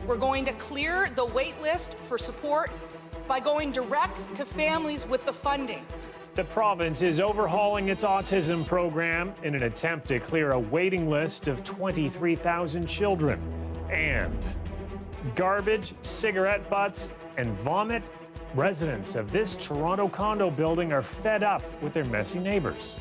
We're going to clear the wait list for support by going direct to families with the funding. The province is overhauling its autism program in an attempt to clear a waiting list of 23,000 children. And garbage, cigarette butts, and vomit. Residents of this Toronto condo building are fed up with their messy neighbors.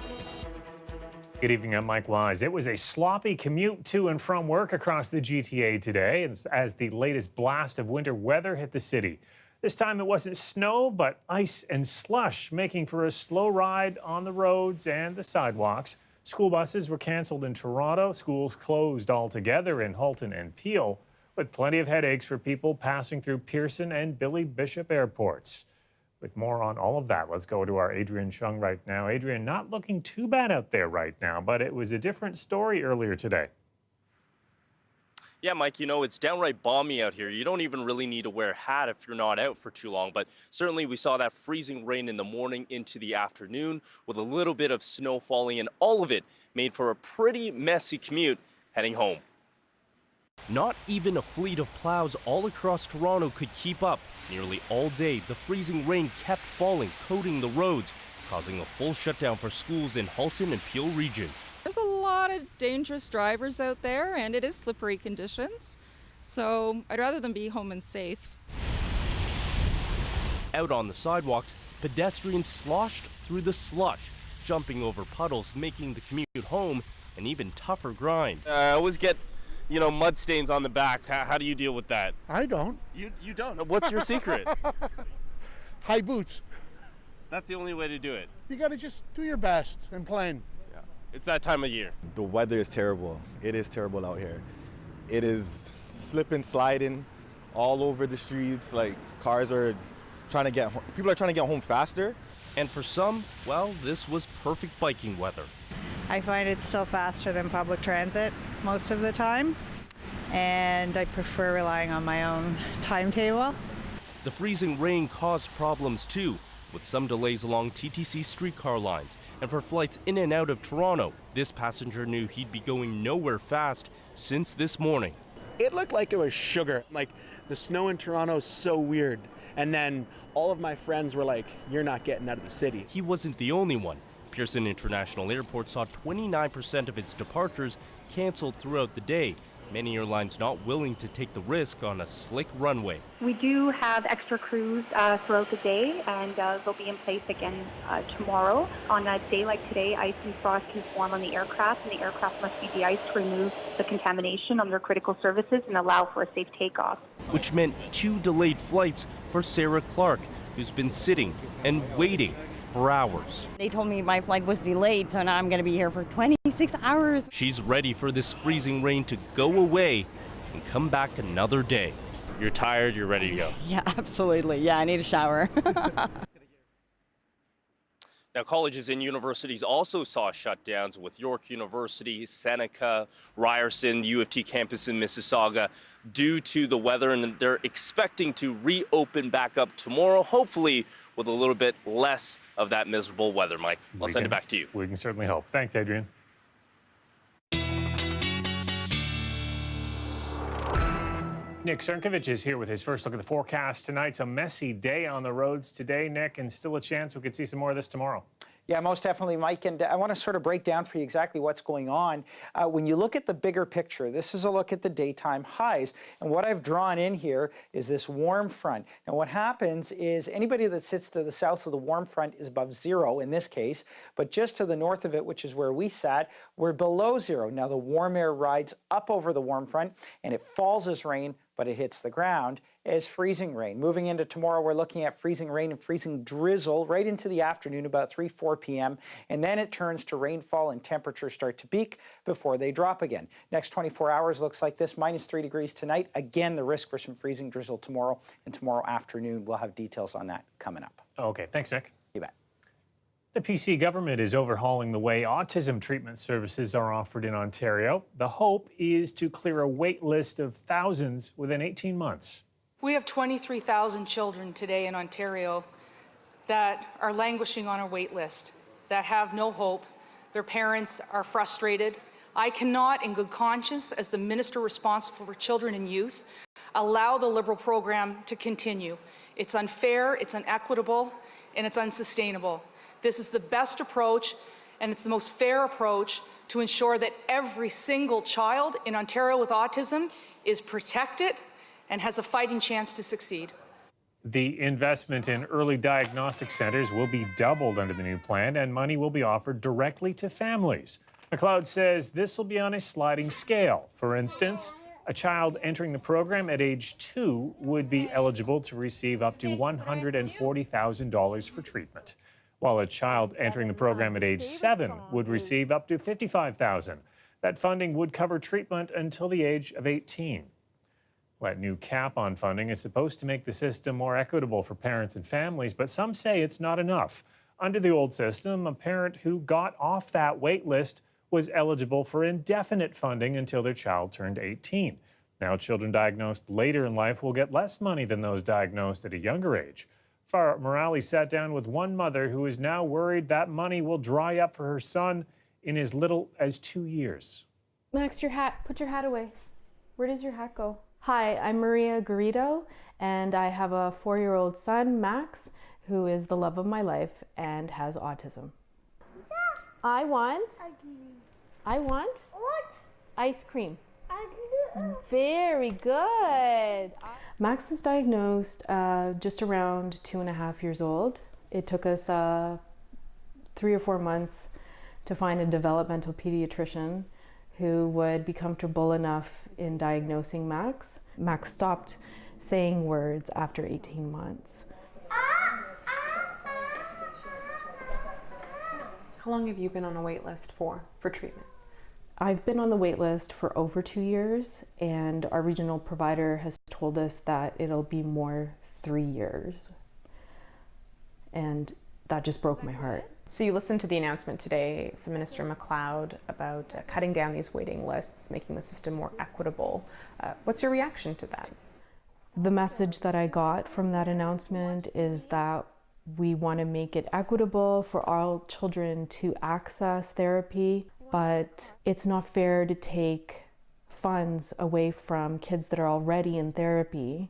Good evening, I'm Mike Wise. It was a sloppy commute to and from work across the GTA today as the latest blast of winter weather hit the city. This time it wasn't snow, but ice and slush, making for a slow ride on the roads and the sidewalks. School buses were canceled in Toronto, schools closed altogether in Halton and Peel, with plenty of headaches for people passing through Pearson and Billy Bishop airports. With more on all of that, let's go to our Adrian Chung right now. Adrian, not looking too bad out there right now, but it was a different story earlier today. Yeah, Mike, you know, it's downright balmy out here. You don't even really need to wear a hat if you're not out for too long. But certainly we saw that freezing rain in the morning into the afternoon with a little bit of snow falling, and all of it made for a pretty messy commute heading home. Not even a fleet of plows all across Toronto could keep up. Nearly all day, the freezing rain kept falling, coating the roads, causing a full shutdown for schools in Halton and Peel region. There's a lot of dangerous drivers out there, and it is slippery conditions. So I'd rather them be home and safe. Out on the sidewalks, pedestrians sloshed through the slush, jumping over puddles, making the commute home an even tougher grind. I always get mud stains on the back. How do you deal with that? I don't. You don't? What's your secret? High boots. That's the only way to do it. You got to just do your best and plan. Yeah. It's that time of year. The weather is terrible. It is terrible out here. It is slipping, sliding all over the streets. Like cars are trying to get home. People are trying to get home faster. And for some, well, this was perfect biking weather. I find it's still faster than public transit most of the time, and I prefer relying on my own timetable. The freezing rain caused problems too, with some delays along TTC streetcar lines. And for flights in and out of Toronto, this passenger knew he'd be going nowhere fast since this morning. It looked like it was sugar. Like, the snow in Toronto is so weird. And then all of my friends were like, you're not getting out of the city. He wasn't the only one. Pearson International Airport saw 29% of its departures canceled throughout the day. Many airlines not willing to take the risk on a slick runway. We do have extra crews throughout the day, and they'll be in place again tomorrow. On a day like today, ice and frost can form on the aircraft, and the aircraft must be de-iced to remove the contamination on their critical services and allow for a safe takeoff. Which meant 2 delayed flights for Sarah Clark, who's been sitting and waiting for hours. They told me my flight was delayed, so now I'm going to be here for 26 hours. She's ready for this freezing rain to go away and come back another day. You're tired, you're ready to go. Yeah, absolutely. Yeah, I need a shower. Now, colleges and universities also saw shutdowns, with York University, Seneca, Ryerson, U of T campus in Mississauga, due to the weather, and they're expecting to reopen back up tomorrow, hopefully with a little bit less of that miserable weather. Mike, I'll send it back to you. We can certainly hope. Thanks, Adrian. Nick Cernkovich is here with his first look at the forecast tonight. It's a messy day on the roads today, Nick, and still a chance we could see some more of this tomorrow. Yeah, most definitely, Mike. And I want to sort of break down for you exactly what's going on. When you look at the bigger picture, this is a look at the daytime highs. And what I've drawn in here is this warm front. And what happens is anybody that sits to the south of the warm front is above zero in this case. But just to the north of it, which is where we sat, we're below zero. Now the warm air rides up over the warm front and it falls as rain, but it hits the ground as freezing rain. Moving into tomorrow, we're looking at freezing rain and freezing drizzle right into the afternoon, about 3-4 p.m. And then it turns to rainfall and temperatures start to peak before they drop again. Next 24 hours looks like this, -3 degrees tonight. Again, the risk for some freezing drizzle tomorrow, and tomorrow afternoon we'll have details on that coming up. Okay, thanks, Nick. You bet. The PC government is overhauling the way autism treatment services are offered in Ontario. The hope is to clear a wait list of thousands within 18 months. We have 23,000 children today in Ontario that are languishing on a wait list, that have no hope. Their parents are frustrated. I cannot, in good conscience, as the minister responsible for children and youth, allow the Liberal program to continue. It's unfair, it's inequitable, and it's unsustainable. This is the best approach, and it's the most fair approach to ensure that every single child in Ontario with autism is protected and has a fighting chance to succeed. The investment in early diagnostic centres will be doubled under the new plan, and money will be offered directly to families. McLeod says this will be on a sliding scale. For instance, a child entering the program at age 2 would be eligible to receive up to $140,000 for treatment, while a child entering the program at age 7 would receive up to $55,000. That funding would cover treatment until the age of 18. That new cap on funding is supposed to make the system more equitable for parents and families, but some say it's not enough. Under the old system, a parent who got off that wait list was eligible for indefinite funding until their child turned 18. Now, children diagnosed later in life will get less money than those diagnosed at a younger age. Farah Morales sat down with one mother who is now worried that money will dry up for her son in as little as 2 years. Max, your hat. Put your hat away. Where does your hat go? Hi, I'm Maria Garrido, and I have a 4-year-old son, Max, who is the love of my life and has autism. I want ice cream. Very good. Max was diagnosed just around 2.5 years old. It took us 3 or 4 months to find a developmental pediatrician who would be comfortable enough in diagnosing Max. Max stopped saying words after 18 months. How long have you been on a wait list for treatment? I've been on the wait list for over 2 years, and our regional provider has told us that it'll be more 3 years. And that just broke my heart. So you listened to the announcement today from Minister McLeod about cutting down these waiting lists, making the system more equitable. What's your reaction to that? The message that I got from that announcement is that we want to make it equitable for all children to access therapy, but it's not fair to take funds away from kids that are already in therapy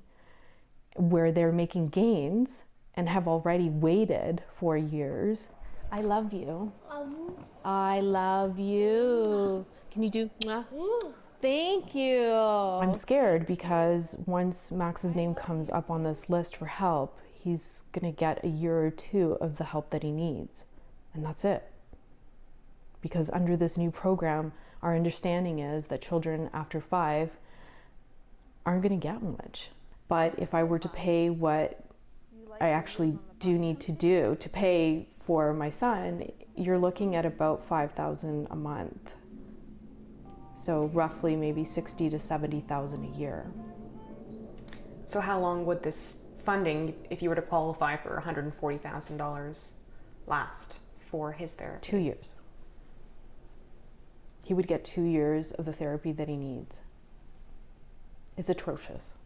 where they're making gains and have already waited for years. I love you. I love you. Can you do mwah? Thank you. I'm scared because once Max's name comes up on this list for help, he's gonna get a year or 2 of the help that he needs. And that's it. Because under this new program, our understanding is that children after 5 aren't gonna get much. But if I were to pay what I actually do need to do to pay for my son, you're looking at about $5,000 a month. So roughly maybe $60,000 to $70,000 a year. So how long would this funding, if you were to qualify for $140,000, last for his therapy? 2 years. He would get 2 years of the therapy that he needs. It's atrocious.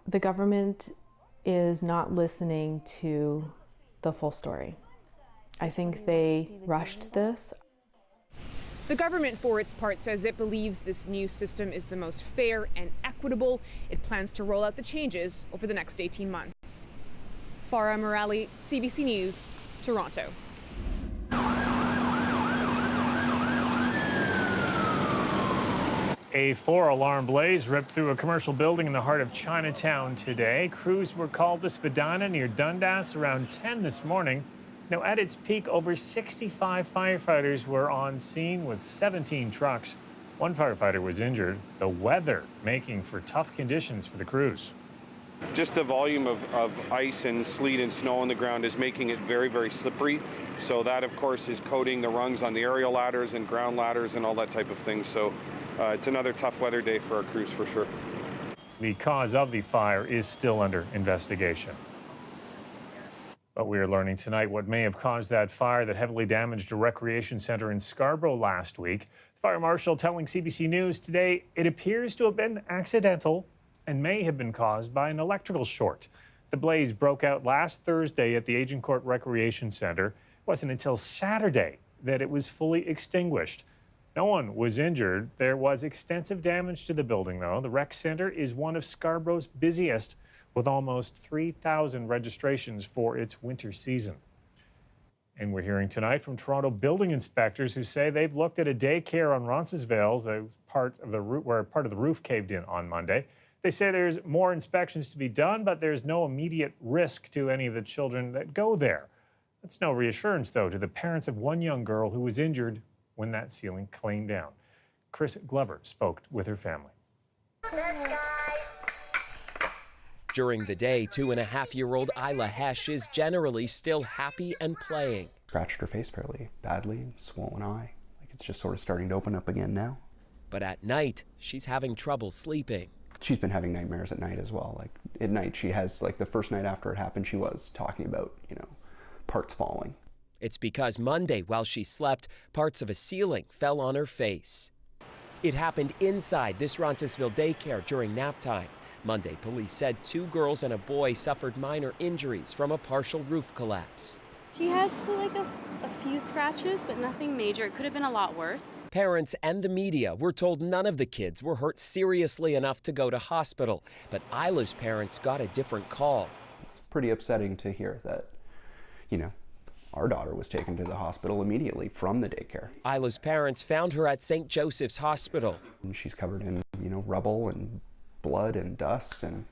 The government is not listening to the full story. I think they rushed this. The government, for its part, says it believes this new system is the most fair and equitable. It plans to roll out the changes over the next 18 months. Farah Morales, CBC News, Toronto. A 4-alarm blaze ripped through a commercial building in the heart of Chinatown today. Crews were called to Spadina near Dundas around 10 this morning. Now, at its peak, over 65 firefighters were on scene with 17 trucks. One firefighter was injured. The weather making for tough conditions for the crews. Just the volume of ice and sleet and snow on the ground is making it very, very slippery. So that, of course, is coating the rungs on the aerial ladders and ground ladders and all that type of thing. So it's another tough weather day for our crews for sure. The cause of the fire is still under investigation. But we are learning tonight what may have caused that fire that heavily damaged a recreation center in Scarborough last week. Fire marshal telling CBC News today it appears to have been accidental and may have been caused by an electrical short. The blaze broke out last Thursday at the Agincourt Recreation Center. It wasn't until Saturday that it was fully extinguished. No one was injured. There was extensive damage to the building, though. The rec center is one of Scarborough's busiest, with almost 3,000 registrations for its winter season. And we're hearing tonight from Toronto building inspectors who say they've looked at a daycare on Roncesvalles that was where part of the roof caved in on Monday. They say there's more inspections to be done, but there's no immediate risk to any of the children that go there. That's no reassurance, though, to the parents of one young girl who was injured when that ceiling came down. Chris Glover spoke with her family. During the day, 2.5-year-old Isla Hesh is generally still happy and playing. Scratched her face fairly badly, swollen eye. Like it's just sort of starting to open up again now. But at night, she's having trouble sleeping. She's been having nightmares at night as well. Like at night, she has, like the first night after it happened, she was talking about, parts falling. It's because Monday, while she slept, parts of a ceiling fell on her face. It happened inside this Roncesvalles daycare during nap time. Monday, police said 2 girls and a boy suffered minor injuries from a partial roof collapse. She has a few scratches, but nothing major. It could have been a lot worse. Parents and the media were told none of the kids were hurt seriously enough to go to hospital, but Isla's parents got a different call. It's pretty upsetting to hear that, our daughter was taken to the hospital immediately from the daycare. Isla's parents found her at St. Joseph's Hospital. And she's covered in, rubble and blood and dust and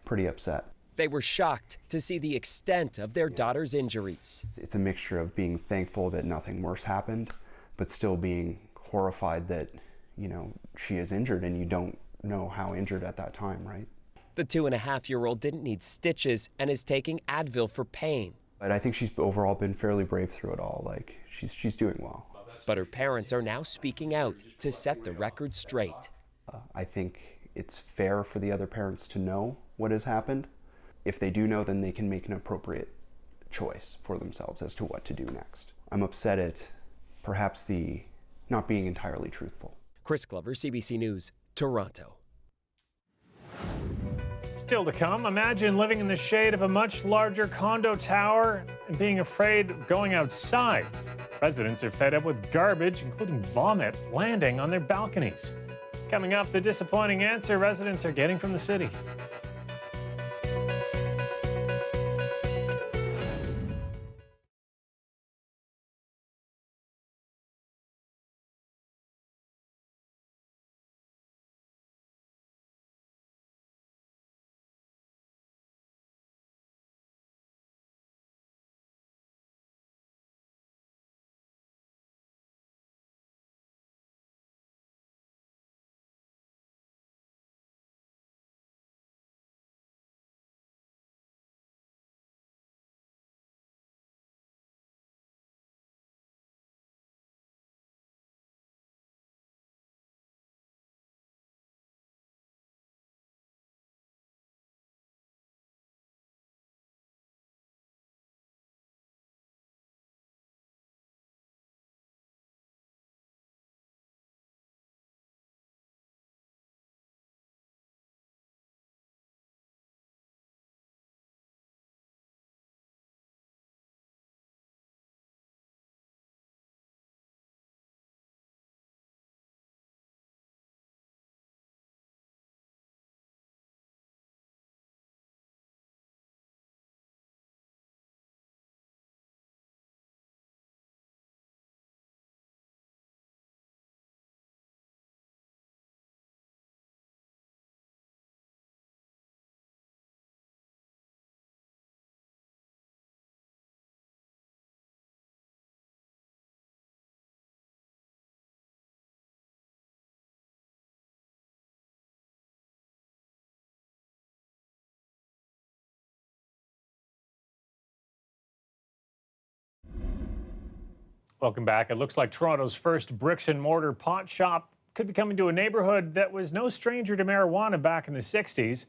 pretty upset. They were shocked to see the extent of their daughter's injuries. It's a mixture of being thankful that nothing worse happened, but still being horrified that, she is injured and you don't know how injured at that time, right? The 2.5-year-old didn't need stitches and is taking Advil for pain. But I think she's overall been fairly brave through it all. Like, she's doing well. But her parents are now speaking out to set the record straight. I think it's fair for the other parents to know what has happened. If they do know, then they can make an appropriate choice for themselves as to what to do next. I'm upset at perhaps the not being entirely truthful. Chris Glover, CBC News, Toronto. Still to come, imagine living in the shade of a much larger condo tower and being afraid of going outside. Residents are fed up with garbage, including vomit, landing on their balconies. Coming up, the disappointing answer residents are getting from the city. Welcome back. It looks like Toronto's first bricks and mortar pot shop could be coming to a neighborhood that was no stranger to marijuana back in the 60s.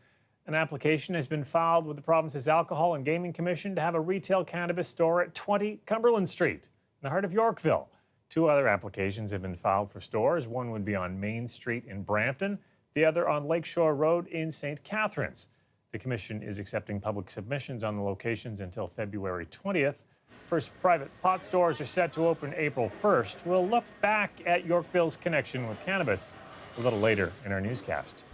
An application has been filed with the province's Alcohol and Gaming Commission to have a retail cannabis store at 20 Cumberland Street, in the heart of Yorkville. 2 other applications have been filed for stores. One would be on Main Street in Brampton, the other on Lakeshore Road in St. Catharines. The commission is accepting public submissions on the locations until February 20th. First private pot stores are set to open April 1st. We'll look back at Yorkville's connection with cannabis a little later in our newscast.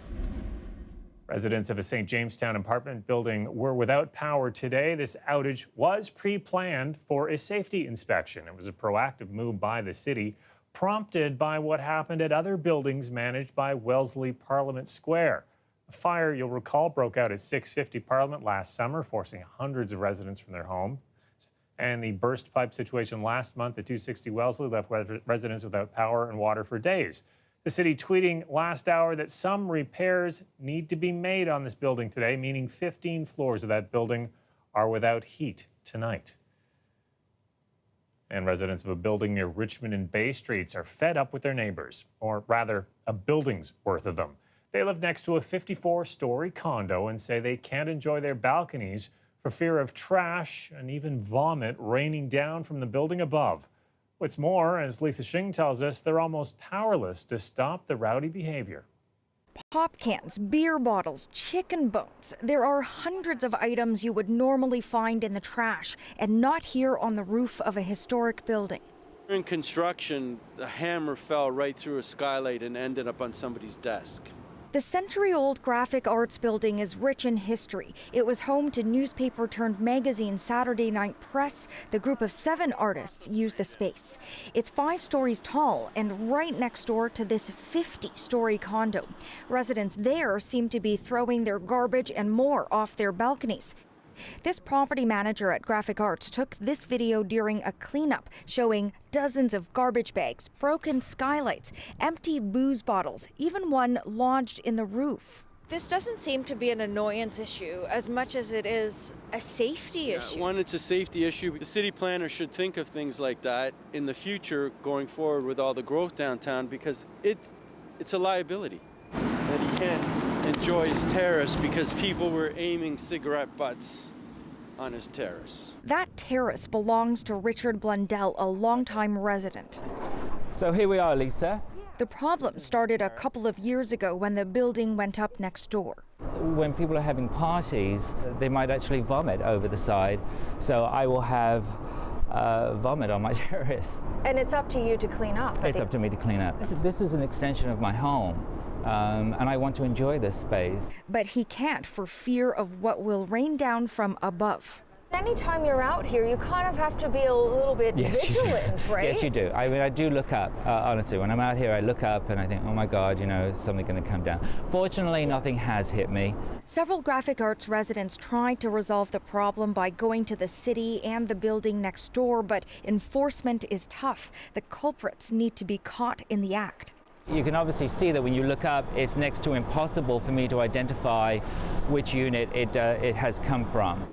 Residents of a St. Jamestown apartment building were without power today. This outage was pre-planned for a safety inspection. It was a proactive move by the city, prompted by what happened at other buildings managed by Wellesley Parliament Square. A fire, you'll recall, broke out at 650 Parliament last summer, forcing hundreds of residents from their home. And the burst pipe situation last month at 260 Wellesley left residents without power and water for days. The city tweeting last hour that some repairs need to be made on this building today, meaning 15 floors of that building are without heat tonight. And residents of a building near Richmond and Bay Streets are fed up with their neighbors, or rather, a building's worth of them. They live next to a 54-story condo and say they can't enjoy their balconies for fear of trash and even vomit raining down from the building above. What's more, as Lisa Shing tells us, they're almost powerless to stop the rowdy behavior. Pop cans, beer bottles, chicken bones. There are hundreds of items you would normally find in the trash and not here on the roof of a historic building. In construction, a hammer fell right through a skylight and ended up on somebody's desk. The century-old graphic arts building is rich in history. It was home to newspaper-turned-magazine Saturday Night Press. The group of 7 artists used the space. It's 5 stories tall and right next door to this 50-story condo. Residents there seem to be throwing their garbage and more off their balconies. This property manager at Graphic Arts took this video during a cleanup showing dozens of garbage bags, broken skylights, empty booze bottles, even one lodged in the roof. This doesn't seem to be an annoyance issue as much as it is a safety issue. One, it's a safety issue. The city planner should think of things like that in the future going forward with all the growth downtown, because it's a liability that he can't enjoy his terrace because people were aiming cigarette butts on his terrace. That terrace belongs to Richard Blundell, a longtime resident. So here we are, Lisa. The problem started a couple of years ago when the building went up next door. When people are having parties, they might actually vomit over the side. So I will have vomit on my terrace. And it's up to you to clean up. It's up to me to clean up. This is an extension of my home. And I want to enjoy this space. But he can't for fear of what will rain down from above. Anytime you're out here, you kind of have to be a little bit vigilant, right? Yes, you do. I mean, I do look up, honestly. When I'm out here, I look up and I think, oh my God, you know, is something going to come down. Fortunately, nothing has hit me. Several Graphic Arts residents tried to resolve the problem by going to the city and the building next door, but enforcement is tough. The culprits need to be caught in the act. You can obviously see that when you look up, it's next to impossible for me to identify which unit it has come from.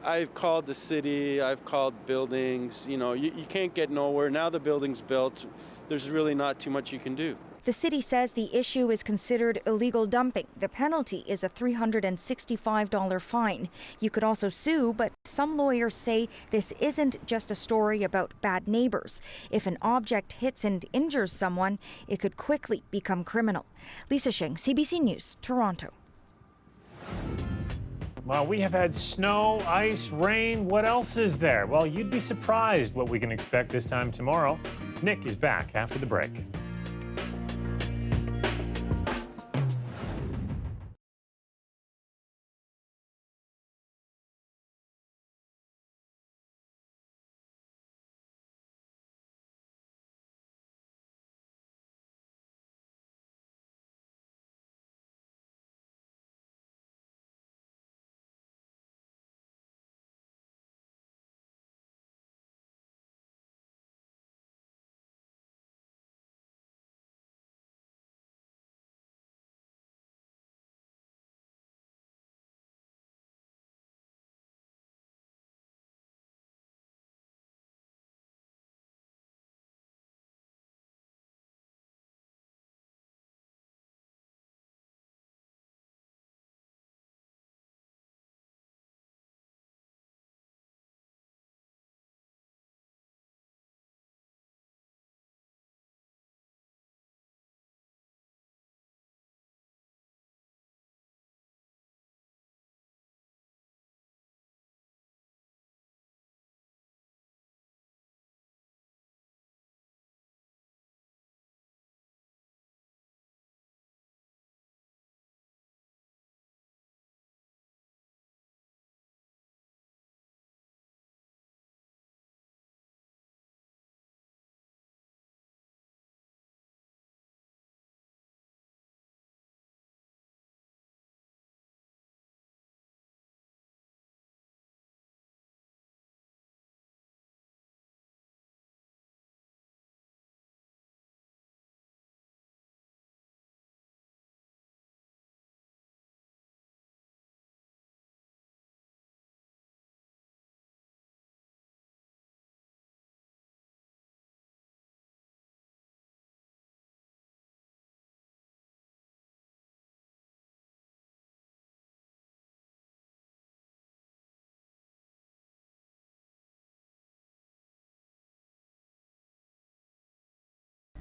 I've called the city, I've called buildings, you know, you can't get nowhere. Now the building's built, there's really not too much you can do. The city says the issue is considered illegal dumping. The penalty is a $365 fine. You could also sue, but some lawyers say this isn't just a story about bad neighbors. If an object hits and injures someone, it could quickly become criminal. Lisa Shing, CBC News, Toronto. Well, we have had snow, ice, rain. What else is there? Well, you'd be surprised what we can expect this time tomorrow. Nick is back after the break.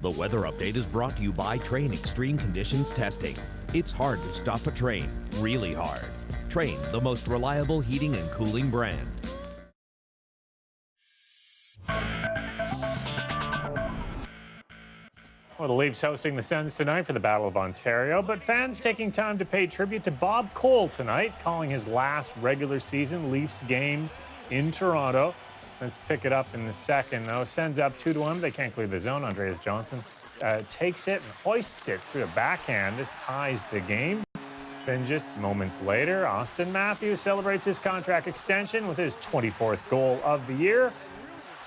The weather update is brought to you by Train Extreme Conditions Testing. It's hard to stop a train, really hard. Train, the most reliable heating and cooling brand. Well, the Leafs hosting the Sens tonight for the Battle of Ontario, but fans taking time to pay tribute to Bob Cole tonight, calling his last regular season Leafs game in Toronto. Let's pick it up in the second, though. Sens up 2-1. They can't clear the zone. Andreas Johnson takes it and hoists it through a backhand. This ties the game. Then just moments later, Austin Matthews celebrates his contract extension with his 24th goal of the year.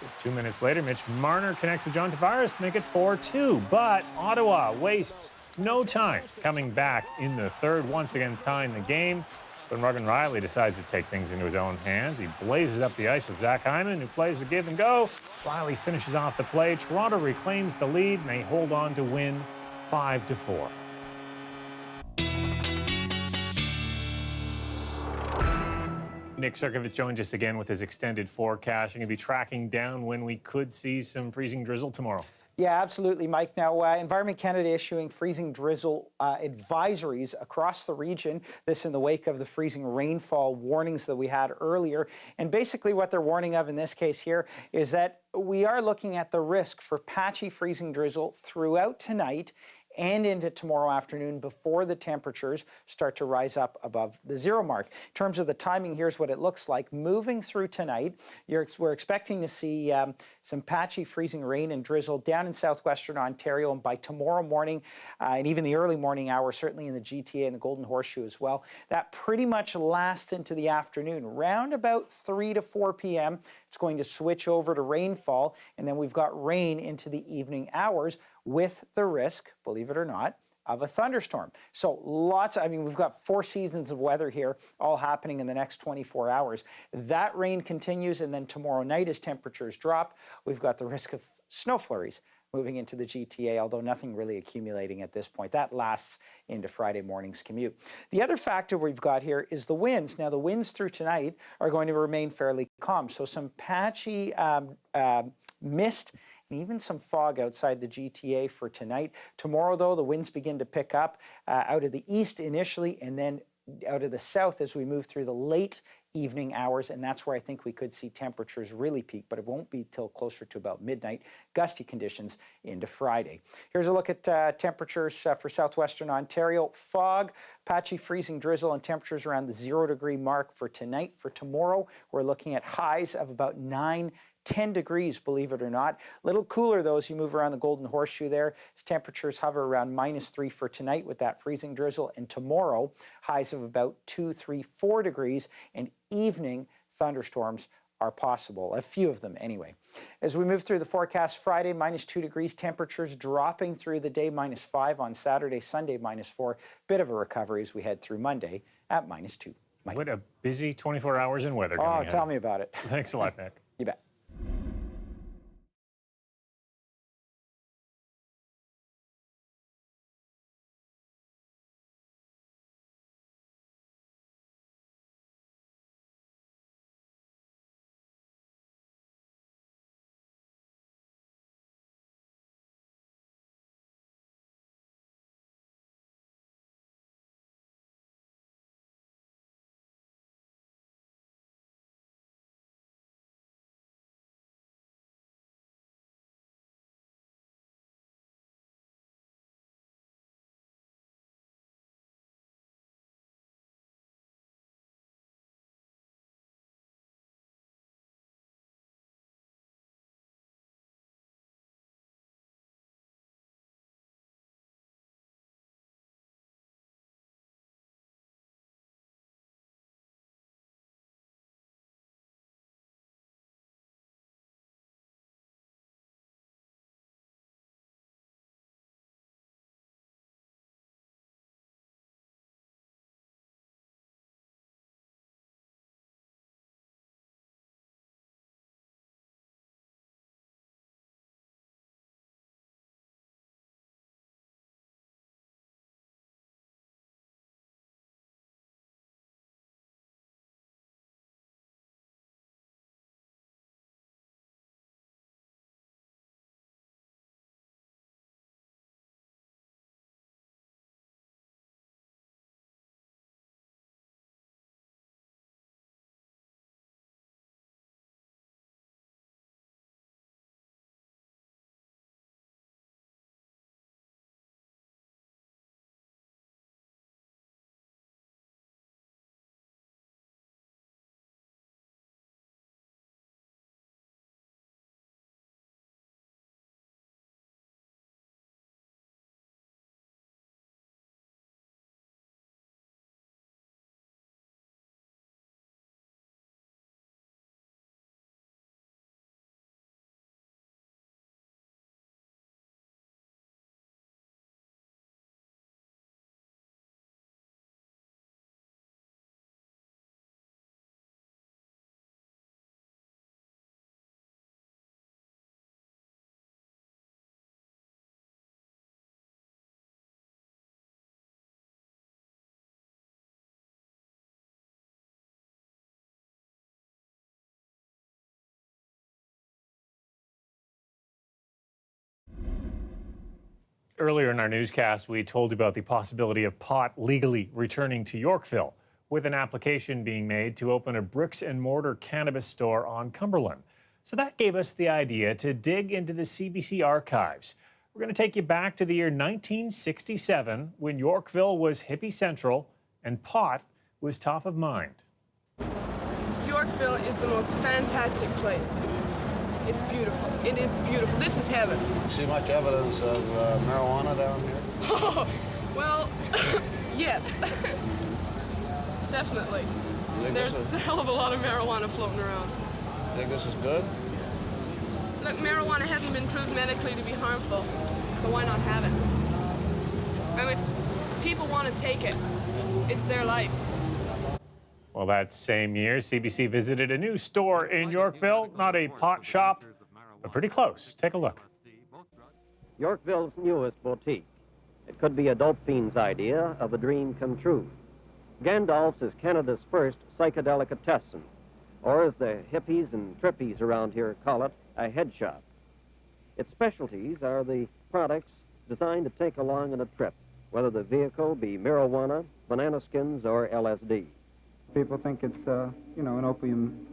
Just 2 minutes later, Mitch Marner connects with John Tavares to make it 4-2. But Ottawa wastes no time coming back in the third, once again tying the game. But Morgan Riley decides to take things into his own hands. He blazes up the ice with Zach Hyman, who plays the give and go. Riley finishes off the play. Toronto reclaims the lead, and they hold on to win 5-4. Nick Sirkovich joins us again with his extended forecast. You're going to be tracking down when we could see some freezing drizzle tomorrow. Yeah, absolutely, Mike. Now, Environment Canada issuing freezing drizzle advisories across the region. This in the wake of the freezing rainfall warnings that we had earlier. And basically what they're warning of in this case here is that we are looking at the risk for patchy freezing drizzle throughout tonight and into tomorrow afternoon before the temperatures start to rise up above the zero mark. In terms of the timing, here's what it looks like. Moving through tonight, we're expecting to see some patchy freezing rain and drizzle down in southwestern Ontario, and by tomorrow morning and even the early morning hours, certainly in the GTA and the Golden Horseshoe as well. That pretty much lasts into the afternoon. Round about 3 to 4 p.m., it's going to switch over to rainfall, and then we've got rain into the evening hours, with the risk, believe it or not, of a thunderstorm. So we've got 4 seasons of weather here, all happening in the next 24 hours. That rain continues, and then tomorrow night as temperatures drop, we've got the risk of snow flurries moving into the GTA, although nothing really accumulating at this point. That lasts into Friday morning's commute. The other factor we've got here is the winds. Now, the winds through tonight are going to remain fairly calm, so some patchy mist and even some fog outside the GTA for tonight. Tomorrow, though, the winds begin to pick up out of the east initially, and then out of the south as we move through the late evening hours, and that's where I think we could see temperatures really peak, but it won't be till closer to about midnight. Gusty conditions into Friday. Here's a look at temperatures for southwestern Ontario. Fog, patchy freezing drizzle, and temperatures around the 0 degree mark for tonight. For tomorrow, we're looking at highs of about 10 degrees, believe it or not. A little cooler, though, as you move around the Golden Horseshoe there. As temperatures hover around -3 for tonight with that freezing drizzle. And tomorrow, highs of about 2, 3, 4 degrees. And evening thunderstorms are possible, a few of them anyway. As we move through the forecast, Friday, -2 degrees. Temperatures dropping through the day, -5 on Saturday, Sunday, -4. Bit of a recovery as we head through Monday at -2. Mike. What a busy 24 hours in weather. Oh, tell me about it. Thanks a lot, Nick. You bet. Earlier in our newscast, we told you about the possibility of pot legally returning to Yorkville, with an application being made to open a bricks and mortar cannabis store on Cumberland. So that gave us the idea to dig into the CBC archives. We're going to take you back to the year 1967, when Yorkville was hippie central and pot was top of mind. Yorkville is the most fantastic place. It's beautiful. It is beautiful. This is heaven. See much evidence of marijuana down here? Well, yes. Definitely. There's a hell of a lot of marijuana floating around. Think this is good? Look, marijuana hasn't been proved medically to be harmful, so why not have it? I mean, if people want to take it, it's their life. Well, that same year, CBC visited a new store in Yorkville, not a pot shop, but pretty close. Take a look. Yorkville's newest boutique. It could be a dope fiend's idea of a dream come true. Gandalf's is Canada's first psychedelicatessen, or as the hippies and trippies around here call it, a head shop. Its specialties are the products designed to take along on a trip, whether the vehicle be marijuana, banana skins, or LSD. People think it's, an opium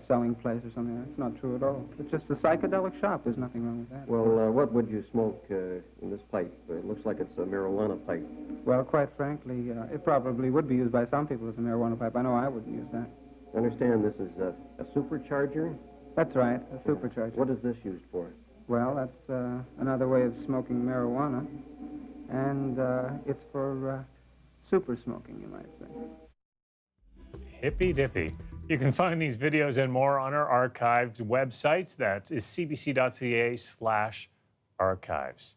selling place or something. That's not true at all. It's just a psychedelic shop. There's nothing wrong with that. Well, what would you smoke in this pipe? It looks like it's a marijuana pipe. Well, quite frankly, it probably would be used by some people as a marijuana pipe. I know I wouldn't use that. I understand this is a supercharger? That's right, a supercharger. What is this used for? Well, that's another way of smoking marijuana, and it's for super smoking, you might say. Hippy dippy. You can find these videos and more on our archives websites. That is cbc.ca/archives.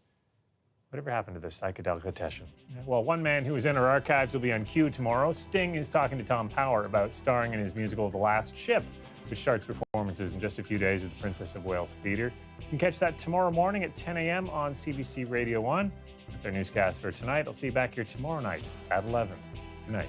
Whatever happened to the psychedelicatessen? Well, one man who was in our archives will be on cue tomorrow. Sting is talking to Tom Power about starring in his musical The Last Ship, which starts performances in just a few days at the Princess of Wales Theatre. You can catch that tomorrow morning at 10 a.m. on CBC Radio 1. That's our newscast for tonight. I'll see you back here tomorrow night at 11. Good night.